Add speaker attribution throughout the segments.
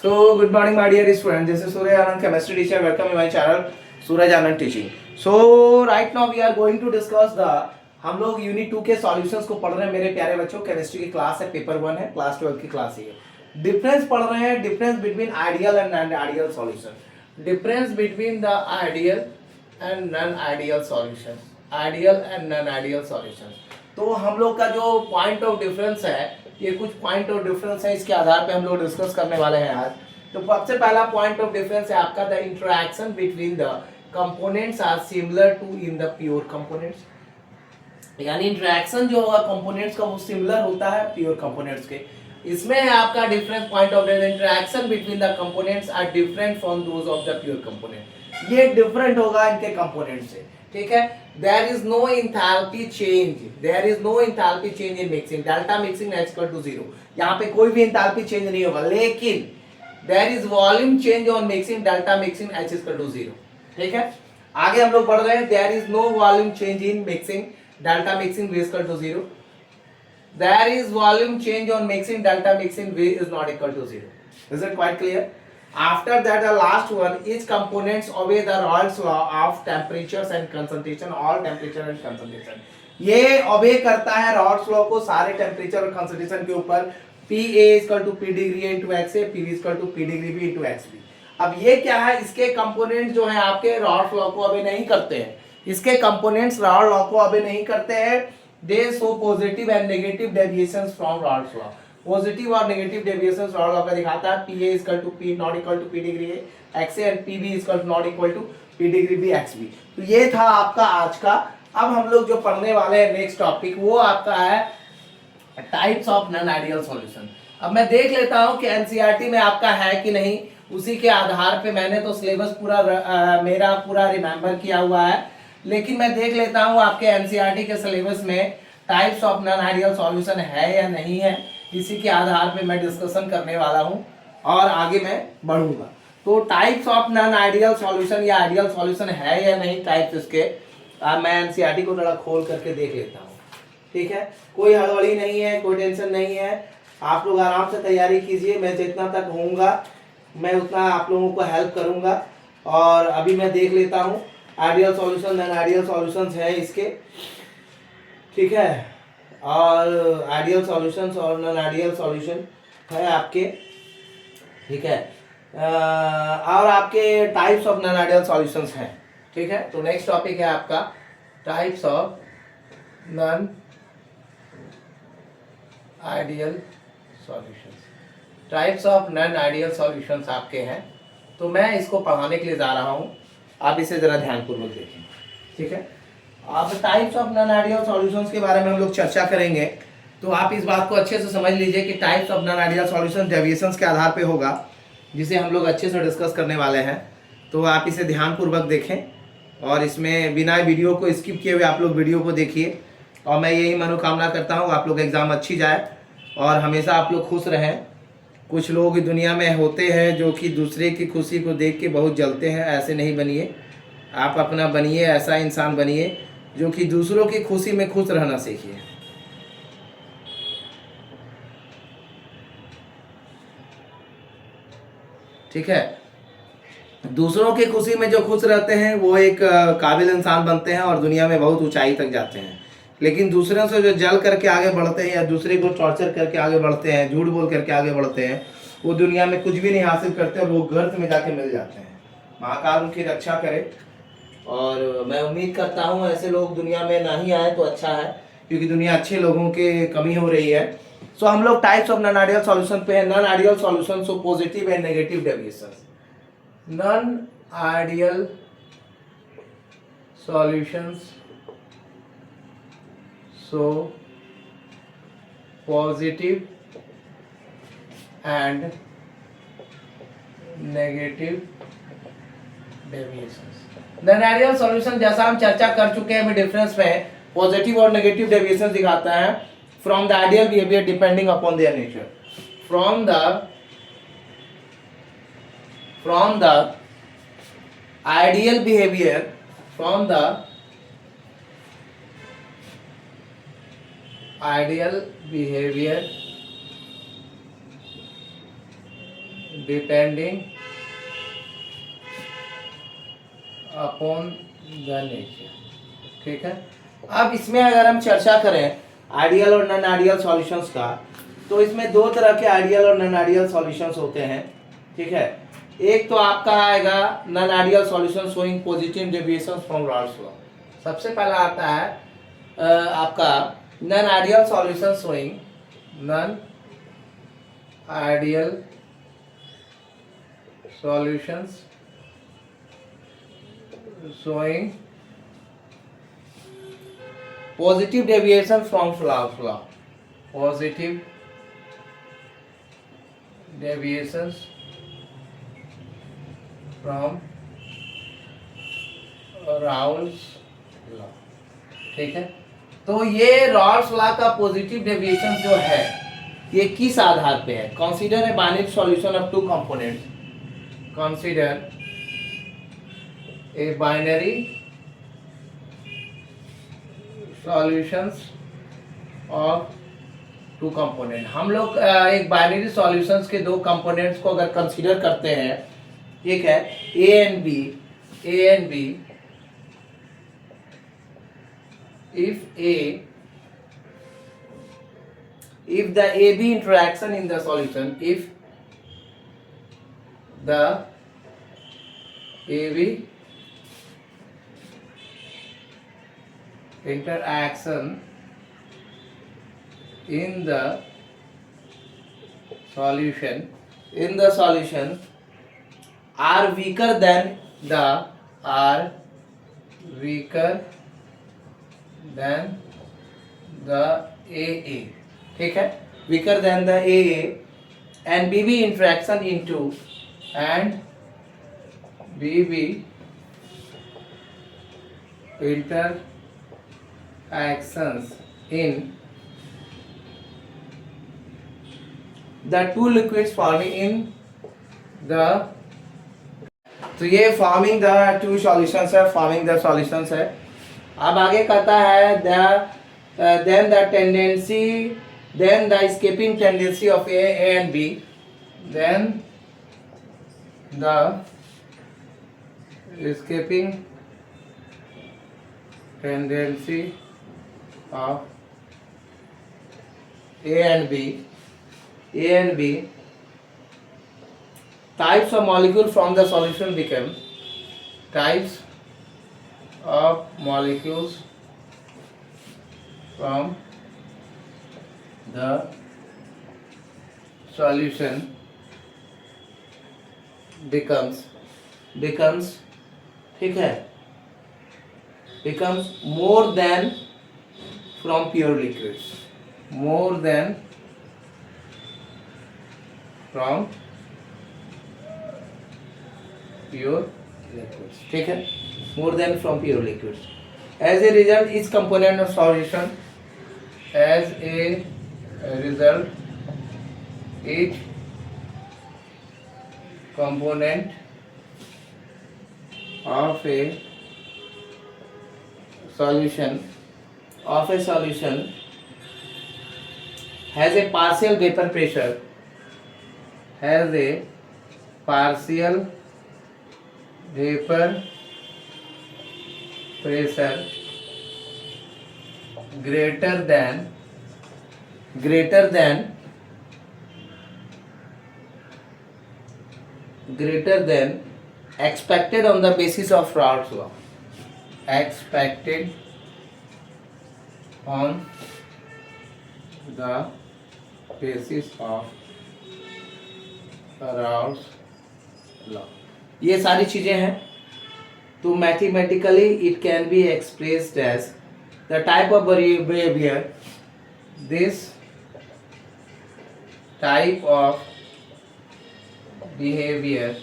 Speaker 1: So, good morning, my dear students. This is Surya Anand, chemistry teacher. Welcome to my channel, Suraj Anand Teaching. So, right now we are going to discuss the हम लोग unit 2 के solutions को पढ़ रहे हैं मेरे प्यारे बच्चों। केमिस्ट्री की क्लास है, पेपर 1 है, क्लास 12 की क्लास है। डिफरेंस पढ़ रहे हैं, difference between ideal and non ideal solution. Difference between the ideal and non ideal solution, ideal and non ideal solution. तो हम लोग का जो पॉइंट ऑफ डिफरेंस है, ये कुछ पॉइंट ऑफ डिफरेंस है, इसके आधार पे हम लोग डिस्कस करने वाले हैं आज। तो सबसे पहला पॉइंट ऑफ डिफरेंस है आपका the interaction between the components are similar to in the pure components. यानी इंटरेक्शन जो होगा कंपोनेंट्स का वो सिमिलर होता है प्योर कंपोनेंट्स के। इसमें है आपका difference point of difference, interaction between the components are different from those of the pure component. ये डिफरेंट होगा इनके कंपोनेंट से, ठीक है। There is no enthalpy change, there is no enthalpy change in mixing, delta mixing is equal to 0। यहाँ पे कोई भी एंथैल्पी चेंज नहीं होगा, लेकिन there is volume change on mixing, delta mixing H is equal to 0, ठीक है। आगे हम लोग बढ़ रहे हैं, there is no volume change in mixing, delta mixing V is equal to 0. There is volume change on mixing, delta mixing V is not equal to 0. Is it quite clear? After that, the last one, each components obey the Raoult's law of temperatures and concentration, all temperature and concentration. ये obey करता है Raoult's law को सारे temperature और concentration के ऊपर। PA is equal to P degree into XA, PV is equal to P degree B into XB। अब ये क्या है, इसके कंपोनेंट जो है आपके Raoult's law को obey नहीं करते हैं। इसके कंपोनेंट्स राउल्ट लॉ को अभी नहीं करते हैं। They show positive and negative deviations from Raoult law. Positive और नेगेटिव डेविएशंस राउल्ट लॉ का दिखाता है। P A equal to P not equal to P degree A X A and P B equal to not equal to P degree B X B. तो ये था आपका आज का। अब हम लोग जो पढ़ने वाले हैं नेक्स्ट टॉपिक, वो आपका है types of non ideal solution. अब मैं देख लेता हूँ कि एनसीईआरटी में आपका है कि नहीं, उसी के आधार पे मैंने तो सिलेबस पूरा मेरा पूरा रिमेम्बर किया हुआ है, लेकिन मैं देख लेता हूँ आपके एनसीईआरटी के सिलेबस में types of non ideal solution है या नहीं है। इसी के आधार पे मैं डिस्कशन करने वाला हूँ और आगे मैं बढ़ूंगा। तो types of non ideal solution या आइडियल सॉल्यूशन है या नहीं, टाइप्स इसके मैं एनसीईआरटी को थोड़ा खोल करके देख लेता हूँ, ठीक है। कोई हड़बड़ी नहीं है, कोई टेंशन नहीं है, आप लोग आराम से तैयारी कीजिए। मैं जितना तक होऊंगा मैं उतना आप लोगों को हेल्प करूंगा। और अभी मैं देख लेता हूँ ideal solution non ideal solutions है इसके, ठीक है। और आइडियल सॉल्यूशंस और नॉन आइडियल सॉल्यूशन है आपके, ठीक है। और आपके types of non ideal solutions हैं, ठीक है। तो नेक्स्ट टॉपिक है आपका types of non ideal solutions. Types of non ideal solutions आपके हैं, तो मैं इसको पढ़ाने के लिए जा रहा हूँ। आप इसे जरा ध्यानपूर्वक देखें, ठीक है। आप types of non ideal solutions के बारे में हम लोग चर्चा करेंगे, तो आप इस बात को अच्छे से समझ लीजिए कि types of non ideal solution deviations के आधार पे होगा, जिसे हम लोग अच्छे से डिस्कस करने वाले हैं। तो आप इसे ध्यानपूर्वक देखें और इसमें बिना वीडियो को स्किप किए हुए आप लोग वीडियो को देखिए। और मैं यही मनोकामना करता हूँ आप लोग एग्ज़ाम अच्छी जाए और हमेशा आप लोग खुश रहें। कुछ लोग दुनिया में होते हैं जो कि दूसरे की खुशी को देख के बहुत जलते हैं, ऐसे नहीं बनिए। आप अपना बनिए, ऐसा इंसान बनिए जो कि दूसरों की खुशी में खुश रहना सीखिए, ठीक है। दूसरों की खुशी में जो खुश रहते हैं वो एक काबिल इंसान बनते हैं और दुनिया में बहुत ऊंचाई तक जाते हैं। लेकिन दूसरों से जो जल करके आगे बढ़ते हैं या दूसरे को टॉर्चर करके आगे बढ़ते हैं, झूठ बोल करके आगे बढ़ते हैं, वो दुनिया में कुछ भी नहीं हासिल करते और वो गर्त में जाके मिल जाते हैं। महाकाल उनकी रक्षा करे। और मैं उम्मीद करता हूँ ऐसे लोग दुनिया में ना ही आए तो अच्छा है, क्योंकि दुनिया अच्छे लोगों की कमी हो रही है। सो हम लोग types of non ideal solution पे है। Non ideal solution so positive and negative deviations. Non ideal solutions so positive and negative deviations। Non ideal solution जैसा हम चर्चा कर चुके हैं, डिफरेंस में पॉजिटिव और नेगेटिव डेविएशन दिखाता है from the ideal behaviour depending upon their nature. From the ideal behaviour, from the ideal behavior depending upon the nature. ठीक है, अब इसमें अगर हम चर्चा करें आइडियल और नॉन आइडियल सॉल्यूशंस का, तो इसमें दो तरह के आइडियल और नॉन आइडियल सॉल्यूशंस होते हैं। ठीक है, एक तो आपका आएगा non ideal solution showing positive deviation from Rawls law. सबसे पहला आता है आपका non ideal solution showing non ideal solutions showing positive deviation from Raoult's law. Positive deviations from Raoult's law. ठीक है, तो ये रॉल्स लॉ का पॉजिटिव डेविएशन जो है ये किस आधार पे है? Consider a binary solution of two components. कंसीडर a binary solutions of two component. हम लोग एक बाइनरी सॉल्यूशंस के दो कंपोनेंट्स को अगर कंसीडर करते हैं, ठीक है, A and B if the AB interaction in the solution, if the AB interaction in the solution are weaker than the AA। ठीक है, weaker than the AA and BB interaction into and BB interactions in the two liquids forming in the, तो ये forming the two solutions है, forming the solutions है। अब आगे कहता है then the tendency, then the escaping tendency of A and B, then the escaping tendency of A and B types of molecule from the solution become types of molecules from the solution becomes ठीक है, becomes more than from pure liquids, more than from pure liquids। ठीक है, more than from pure liquids। as a result each component of solution as a result each component of a solution has a partial vapor pressure, has a partial vapor pressure greater than expected on the basis of Raoult's law, expected on the basis of Raoult's law। ये सारी चीजें हैं, तो mathematically it can be expressed as the type of behaviour, this type of behavior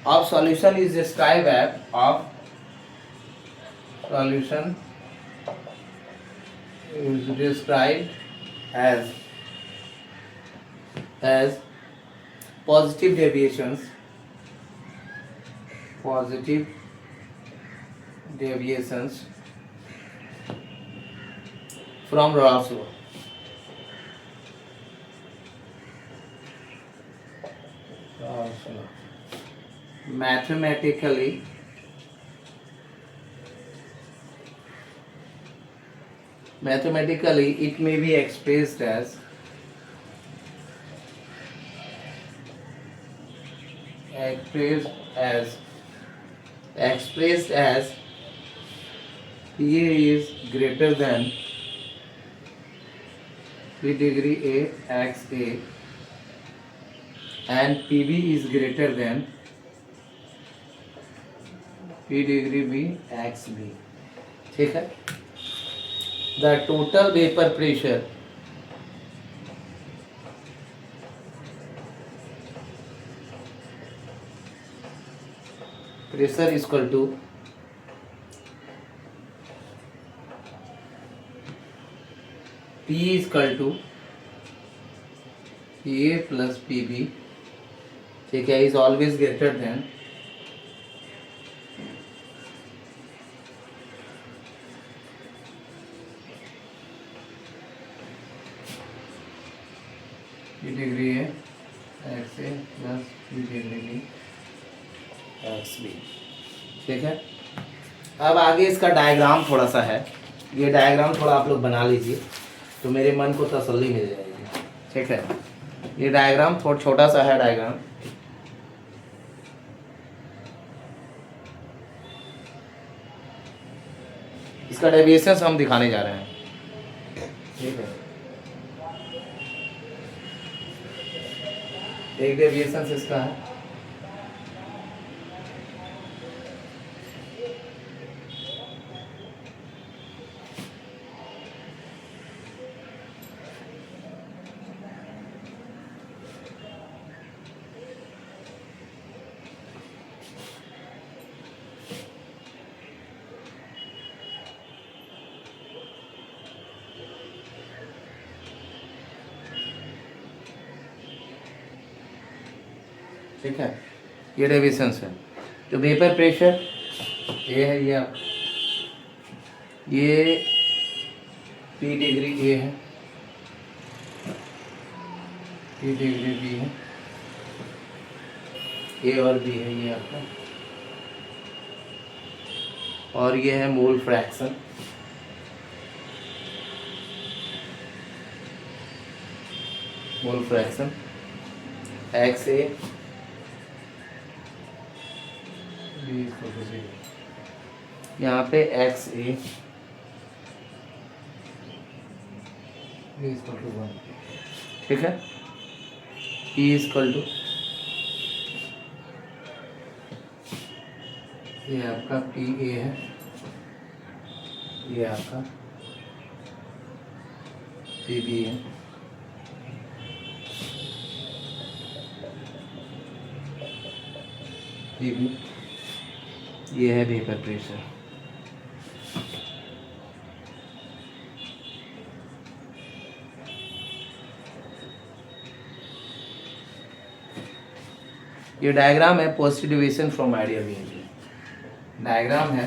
Speaker 1: of solution is described as positive deviations from Raoult's law। Mathematically, it may be expressed as PA is greater than P degree A x A and PB is greater than P degree B x B. ठीक है. The total vapor pressure is equal to P is equal to PA plus PB. ठीक है, is always greater than P degree A x A plus P degree B x B. ठीक है. अब आगे इसका diagram थोड़ा सा है. ये डायग्राम थोड़ा आप लोग बना लीजिए तो मेरे मन को तसल्ली मिल जाएगी. ठीक है. ये डायग्राम थोड़ा छोटा सा है डायग्राम. इसका डेविएशंस हम दिखाने जा रहे हैं. ठीक है. एक डेविएशंस इसका है. ठीक है. ये डेविएशंस है. तो वेपर प्रेशर ये है, ये P डिग्री ए है, P डिग्री बी है, ए और बी है ये आपका, और ये है mole fraction. Mole fraction X A यहाँ पे एक्स ए ठीक है. E इज इक्वल टू ये आपका पी ए है, ये आपका पी बी है. पी बी ये है वेपर प्रेशर. ये डायग्राम है positive deviation from ideal behaviour. Diagram है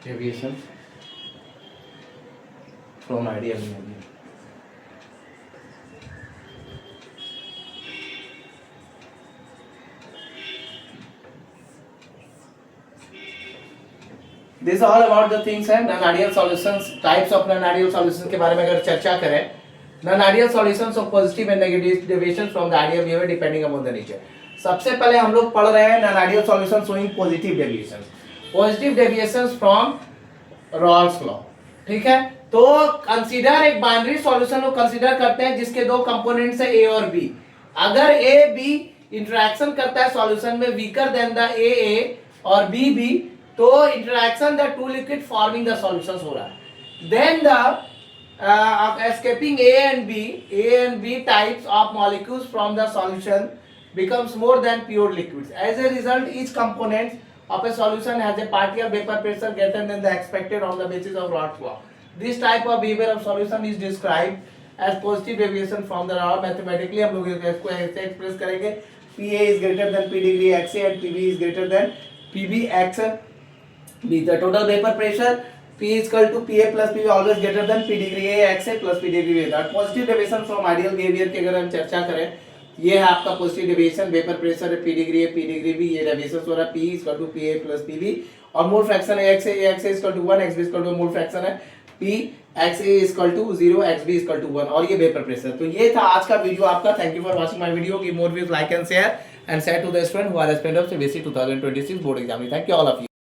Speaker 1: deviation from ideal behaviour. This all about the things है. Non ideal solutions, types of non ideal solutions के बारे में अगर चर्चा करें, non ideal solutions of positive and negative deviation from the ideal behaviour depending upon the nature. सबसे पहले हम लोग पढ़ रहे हैं non ideal solutions showing positive deviations. Positive deviations from Rawls law. ठीक है. तो कंसीडर एक बाइनरी सॉल्यूशन को कंसीडर करते हैं जिसके दो कंपोनेंट्स है ए और बी. अगर ए बी इंटरेक्शन करता है सॉल्यूशन में वीकर देन द ए और बी बी, तो interaction the two liquid forming the solutions हो रहा है. Then the escaping A and B types of molecules from the solution becomes more than pure liquids. As a result, each component of a solution has a partial vapor pressure greater than the expected on the basis of Raoult's law. This type of behavior of solution is described as positive deviation from the law. Mathematically हम लोग इसको ऐसे express करेंगे, PA is greater than P degree XA and PB is greater than PB XB. The total vapor pressure P is equal to PA plus PB always greater than P degree A x A plus P degree A. That positive deviation from ideal behavior की अगर हम चर्चा करें, ये है आपका positive deviation, vapour pressure है P degree B, ये डेविएशन हो रहा है P is equal to PA plus PB और मोल फ्रैक्शन है x A is equal to 1, x B is equal to mole fraction है P, x A is equal to 0, x B is equal to 1 और ये vapour pressure. तो ये था आज का वीडियो आपका। Thank you for watching my video. Give more views, like and share and send to the student who are aspirant of CBSE 2026 board exam. Thank you all of you.